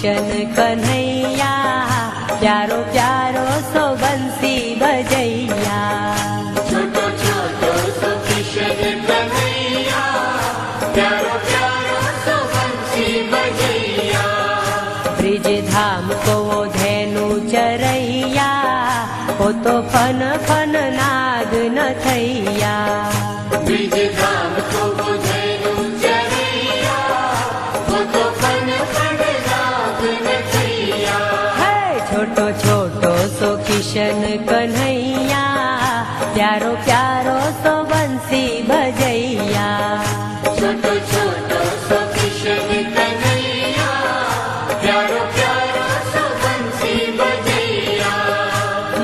किशन कन्हैया, प्यारो प्यारो सो बंसी बजैया। छोटो छोटो सो किशन कन्हैया, प्यारो प्यारो सो बंसी बजैया। ब्रिज धाम को वो धेनु चरैया, वो तो फन फन नाग नथैया। ब्रिज धाम को वो धेनु चरैया, वो तो फन फन नाग नथैया। है छोटो छोटो सो किशन कन्हैया, प्यारो प्यारो सो बंसी बजैया। छोटो छोटो सो किशन कन्हैया, प्यारो प्यारो सो बंसी बजैया।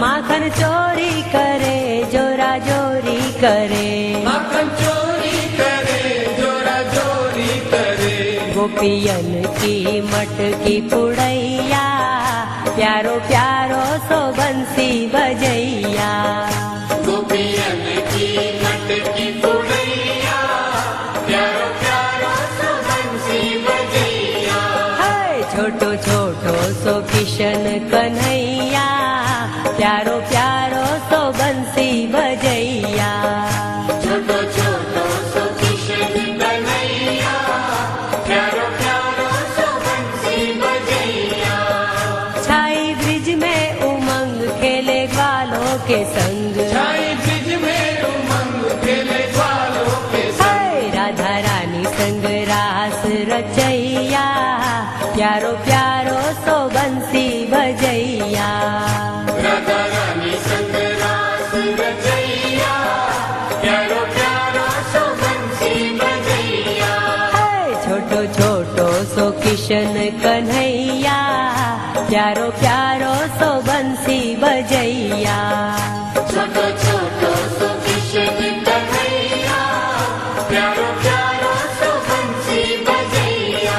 माखन चोरी करे जोरा जोरी करे, माखन चोरी करे जोरा जोरी करे। गोपियन की मटकी पुड़ैया, प्यारो प्यारो सो बंसी बजैया। गोपियन की मटकी पुड़ैया, प्यारो प्यारो सो बंसी बजैया। है छोटो छोटो सो किशन कन्हैया, प्यारो प्यारो सो बंसी बजैया। छोटो छोटो सो किशन कन्हैया, प्यारो प्यारो सो बंसी बजैया। छाई ब्रिज में उमंग खेले ग्वालों के संग, छाई ब्रिज में उमंग खेले ग्वालों के संग। है राधा रानी संग रास रचैया, प्यारो प्यारो सो बंसी बजैया। राधा रानी संग रास रचैया, प्यारो प्यारो सो बंसी बजैया। है छोटो छोटो सो किशन कन्हैया, प्यारो प्यारो सो बंसी बजैया। छोटो छोटो सो किशन कन्हैया, प्यारो प्यारो सो बंसी बजैया।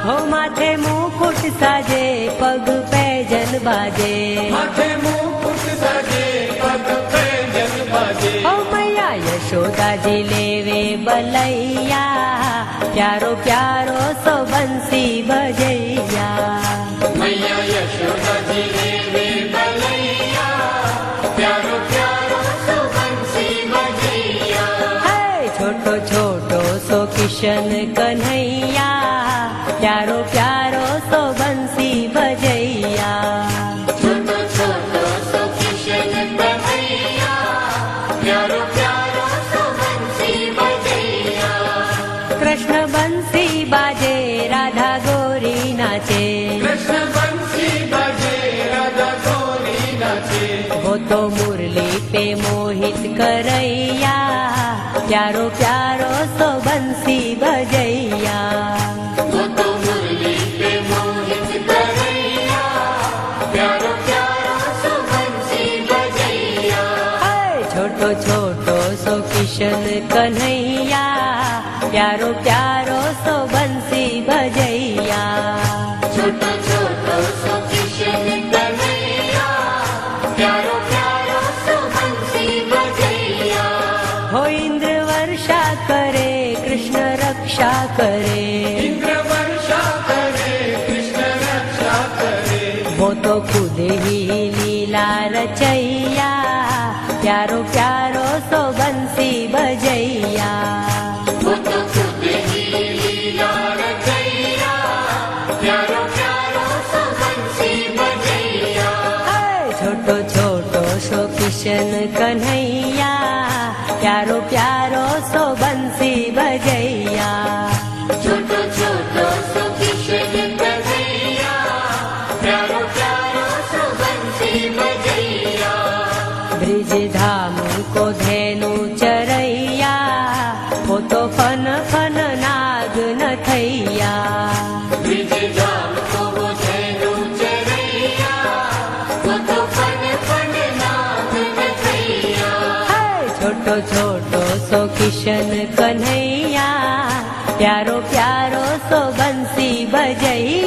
हो माथे मुकुट साजे पग पैजन बाजे, माथे मुकुट सजे पग पैजन बाजे। हो मैया यशोदा जी लेवे बलैया, प्यारो प्यारो सो बंसी बजैया। मैया यशोदा जी लेवे बलैया, प्यारो प्यारो सो बंसी बजैया। है छोटो छोटो सो किशन कन्हैया, प्यारो प्यारो सो बंसी बजैया। छोटो छोटो सो किशन कन्हैया, प्यारो प्यारो सो बंसी बजैया। कृष्ण बंसी बाजे राधा गोरी नाचे, कृष्ण बंसी बजे राधा गोरी नाचे। वो तो मुरली पे मोहित करैया, प्यारो प्यारो सो बंसी बजैया। वो तो मुरली पे मोहित करैया, प्यारो प्यारो सो बंसी बजैया। है छोटो छोटो सो किशन कन्हैया, प्यारो प्यारो सो बंसी बजैया। छोटो छोटो सो किशन कन्हैया, प्यारो प्यारो सो बंसी बजैया। हो इंद्र वर्षा करे कृष्ण रक्षा करे, इंद्र वर्षा करे कृष्ण रक्षा करे। वो तो खुद ही लीला रचैया, प्यारो प्यारो सो बंसी बजैया। वो तो खुद ही लीला रचैया, प्यारो प्यारो सो बंसी बजैया। है छोटो छोटो सो किशन कन्हैया, प्यारो प्यारो सो बंसी बजैया। छोटो छोटो सो किशन कन्हैया, प्यारो प्यारो सो बंसी बजैया। ब्रिज धाम को धेनु चरैया, वो तो फन फन नाग नथैया। ब्रिज धाम को वो धेनु चरैया, वो तो फन फन नाग नथैया। है छोटो छोटो सो किशन कन्हैया, प्यारो प्यारो सो बंसी बजैया।